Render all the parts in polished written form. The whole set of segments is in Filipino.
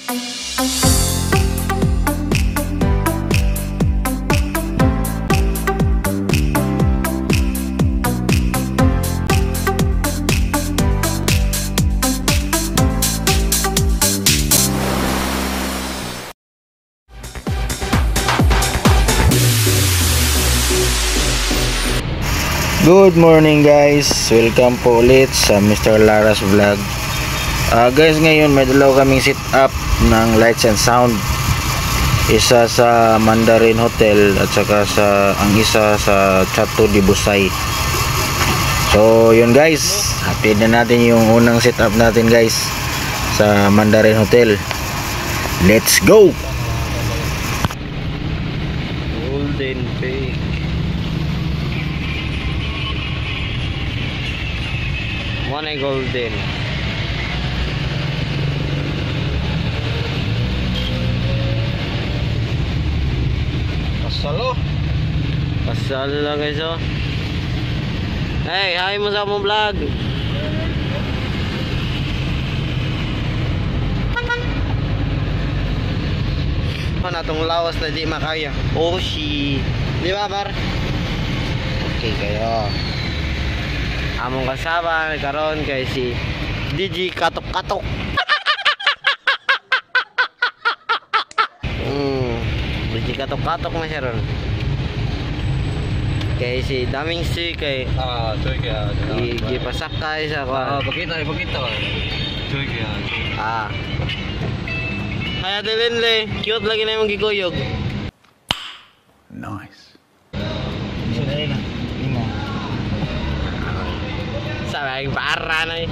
Good morning guys, welcome po ulit sa Mr. Lara's Vlog. Guys, ngayon may dalaw kaming sit up ng lights and sound. Isa sa Mandarin Hotel at saka ang isa sa Chateau de Busay. So yun guys, update na natin yung unang sit up natin guys sa Mandarin Hotel. Let's go! Golden Peak. One golden. Pasalo lang guys oh. Hey, hi mo sa mong vlog. Ano tong lawas na di makaya. Oh shi. Di ba par? Okay kayo. Among kasama karon kay si DJ Katok-Katok. DJ Katok-Katok na siya ron. Kay si Daming si kay choy kaya gipasakay sa ko. pakita ka. Choy kaya. Kaya dilinle, cute lagi na yung gikuyog. Nice. Sabay para na eh.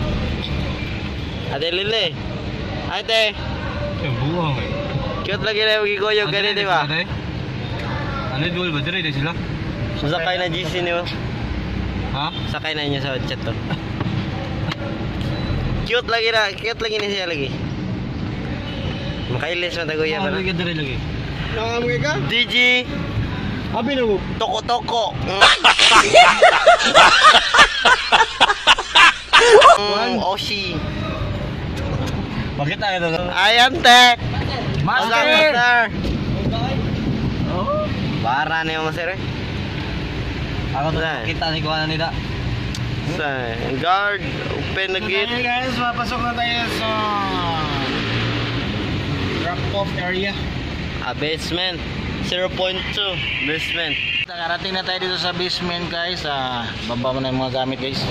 Ate Lili. Ate. Yung buong eh. Cute lagi na yung gikoyog ganun, di ba? Ano dual ba? Dire sila? Sakay na GC niyo. Ha? Sakay na niya sa chat to. Cute lagi na siya lagi. Makailis na tagoy yan. Lagi dire lagi. Nangamay ka? DJ. Abi na mo. Toko-toko. Oshi. Bakit tayo to? Ayan te. Master. Oh. Para na yung master eh. Ako to kita ni kuha na nila. Guard, open the gate. Okay guys, mapasok na tayo sa drop-off area. Basement 0.2 basement. Nakarating na tayo dito sa basement guys. Baba mo na yung mga gamit guys.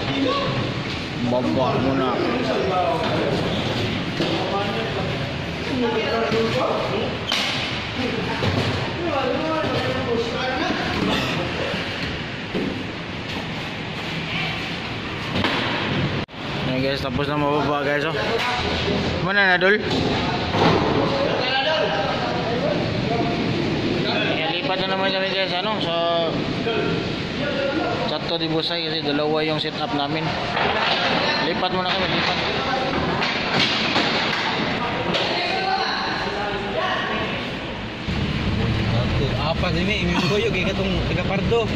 Baba muna. Ayan guys, tapos na mababa guys oh. Mana na dol? Lipat na naman kami guys ano sa Chateau de Busay kasi dalawa yung set up namin. Lipat muna kami, lipat. Apa ini imimboyo kay katong taga Pardo.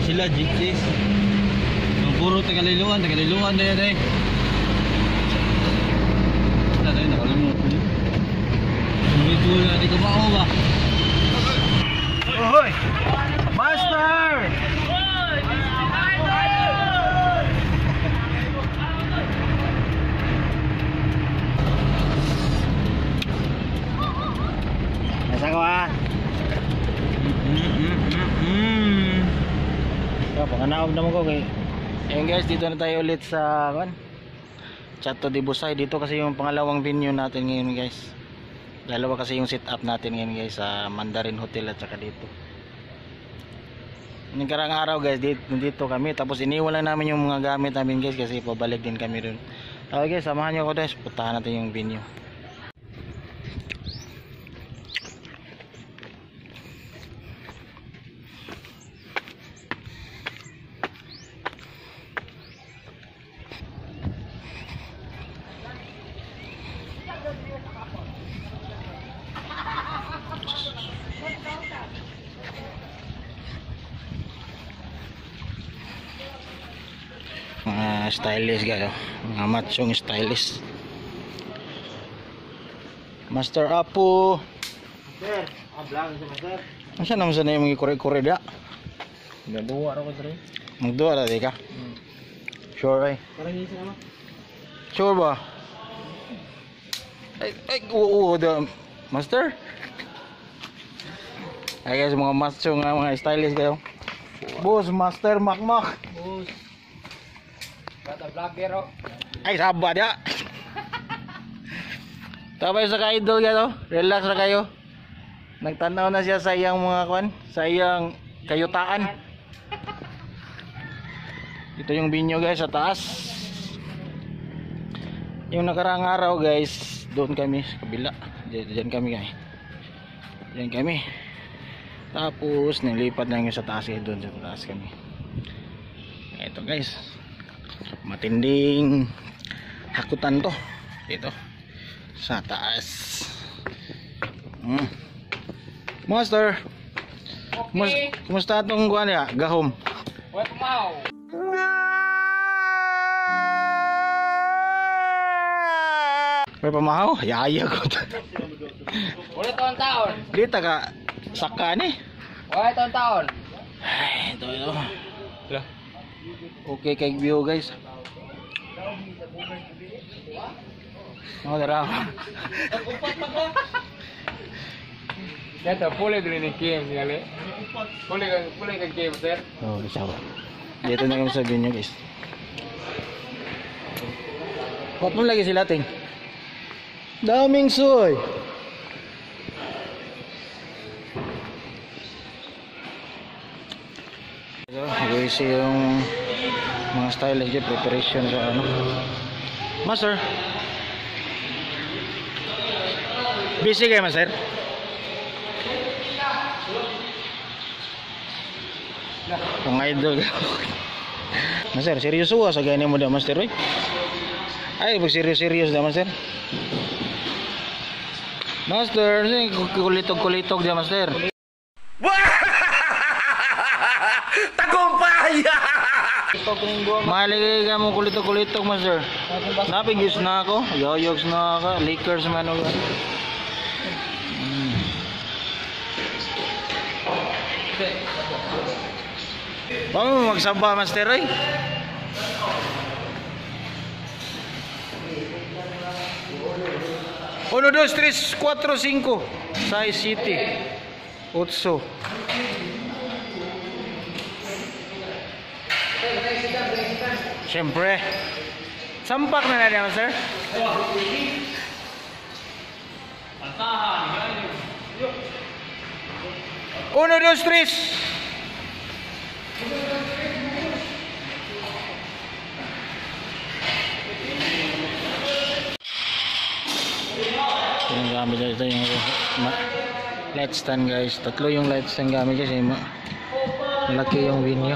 Sila Jixis. Yung puro tagaliluan na yan eh. Tayo nakalimutan. Dito na di ko mao ba. Hoy! Master! Nasa ko panganaog naman ko kay ayun guys, dito na tayo ulit sa Chateau de Busay. Dito kasi yung pangalawang venue natin ngayon guys. Dalawa kasi yung sit up natin ngayon guys sa Mandarin Hotel at saka dito. Yung karang araw guys, dito kami. Tapos iniwan lang namin yung mga gamit namin guys kasi pabalik din kami rin. Okay guys, samahan nyo ko guys. Puntahan natin yung venue. Mga stylist guys, mga machong stylist. Master Apo. Sir, ablang sa master. Asa naman sa na yung kore-kore da? Naduwa ra ko sir. Magduwa na di ka? Sure ay. Parang isa naman. Sure ba? Ay, oo, master. Ay guys, mga macho nga, mga stylist kayo. Boss, master, makmak. Boss. Bata vlogger oh. Ay, sabad ya. Tapos sa ka-idol kayo, relax na kayo. Nagtanaw na siya sa iyang mga kwan, sa iyang kayutaan. Ito yung binyo guys sa taas. Yung nakaraang araw guys, doon kami sa kabila. Diyan kami guys. Diyan kami. Tapos nilipat lang yung sa taas eh, doon sa taas kami. Ito guys. Matinding hakutan to. Dito. Sa taas. Master. Okay. Kumusta itong kuwan ya? Gahom. What mau? May pamahaw? Yaya ko. Ulit tahun-tahun. Dito ka saka ni. Ulit tahun-tahun. Ay, ito. Okay kay view guys. Oh, dara. Kaya pulih dulu ni game kali. Pulih ke game sir. Oh, isa ba. Dito na kami sa binyo guys. Huwag mo lagi sila ting. Daming soy. Guys, yung mga style lagi preparation sa ano. Master. Busy kayo, master? Ang idol. Master, seryoso sa ganyan mo da, master, oy. Ay, mag-serious da, master. Master, kulitog-kulitog da, master. Tagumpay! Maligay ka mo kulitog-kulitog, master. Napigis na ako. Yoyogs na ako. Liquors man ako. Paano mo magsamba, master, oy? Uno, dos, tres, cuatro, cinco. Size City. Otso. Siyempre. Sampak na natin, master. Uno, dos, tres. Yung gamit ito yung light stand guys. Tatlo yung light stand gamit kasi malaki yung venue.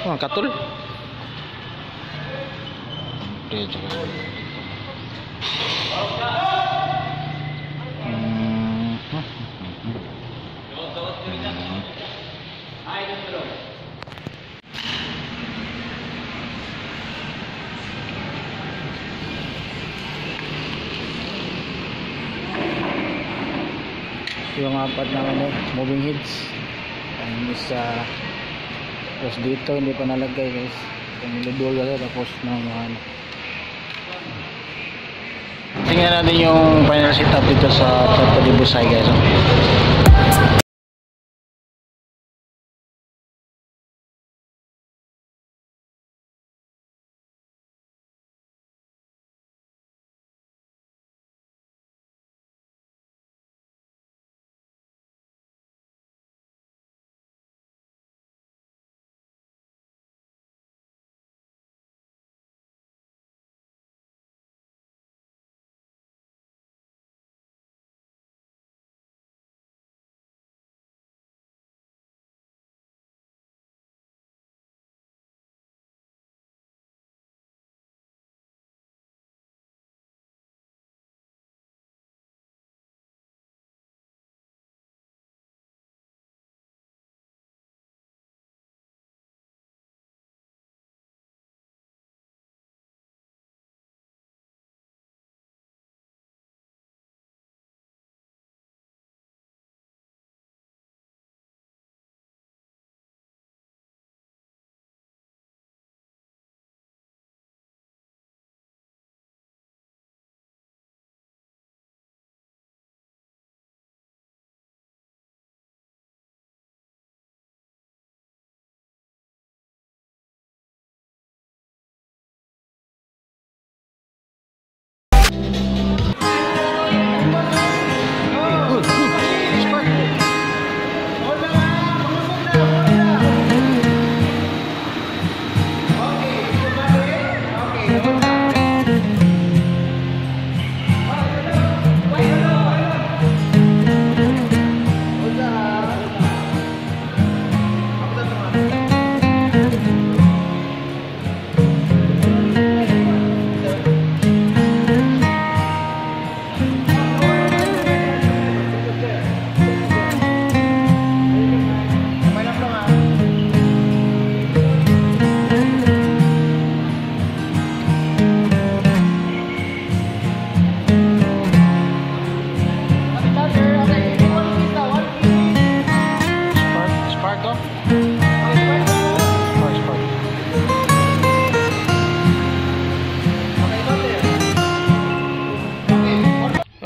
Oh, katul. Yung apat na moving heads. Ang isa tapos dito hindi pa nalagay guys. Niludol wala tapos na ano. Tingnan natin yung final setup dito sa Chato de Busay guys.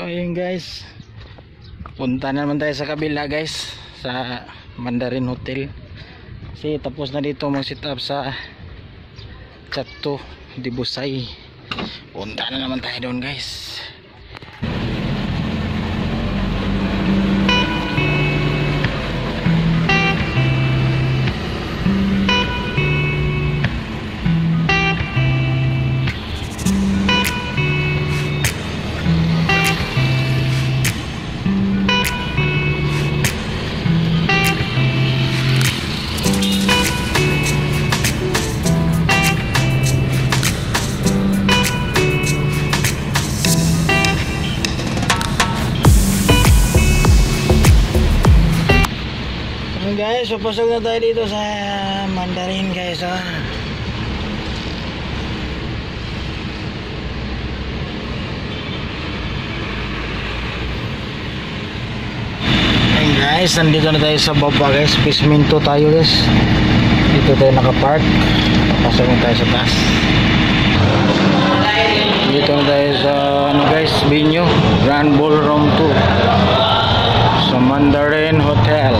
Ayun guys, punta na naman tayo sa kabila guys, sa Mandarin Hotel, kasi tapos na dito mag sit up sa Chateau de Busay. Punta na naman tayo doon guys. Guys, papasok na tayo dito sa Mandarin guys, ha. Ayun guys, nandito na tayo sa baba guys, Pisminto tayo guys. Dito tayo nakapark. Papasok na tayo sa taas. Dito na tayo sa ano guys, venue, Grand Ballroom 2 sa Mandarin Hotel.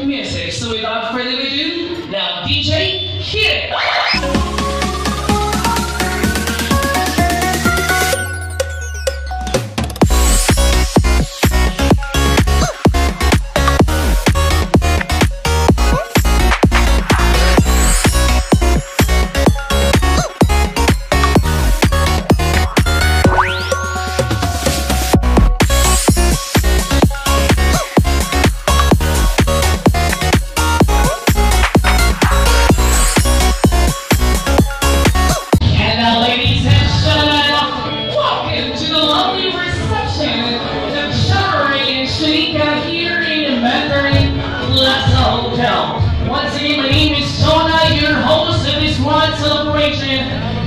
Music. So without further ado, now DJ, hit it!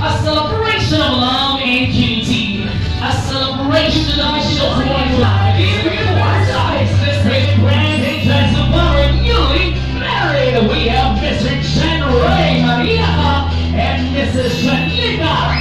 A celebration of love and unity. A celebration of the show's one life. This great grand entrance of our newly married. We have Mr. Chen Ray Maria and Mrs. Shanika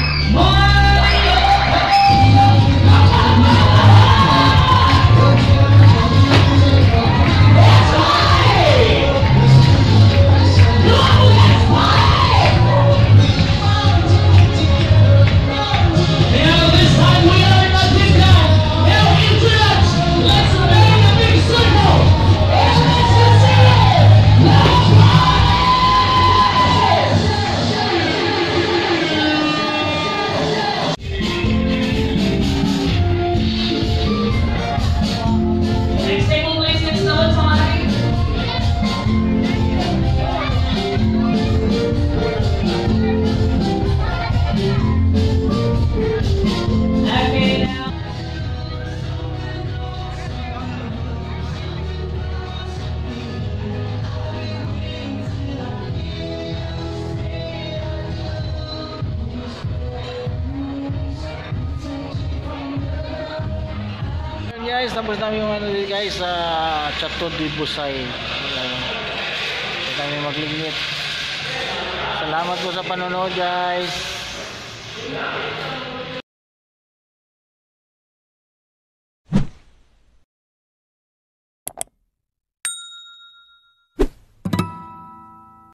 Now guys, tapos namin yung ano dito guys sa Chateau de Busay. Ito kami maglignit. Salamat po sa panonood guys.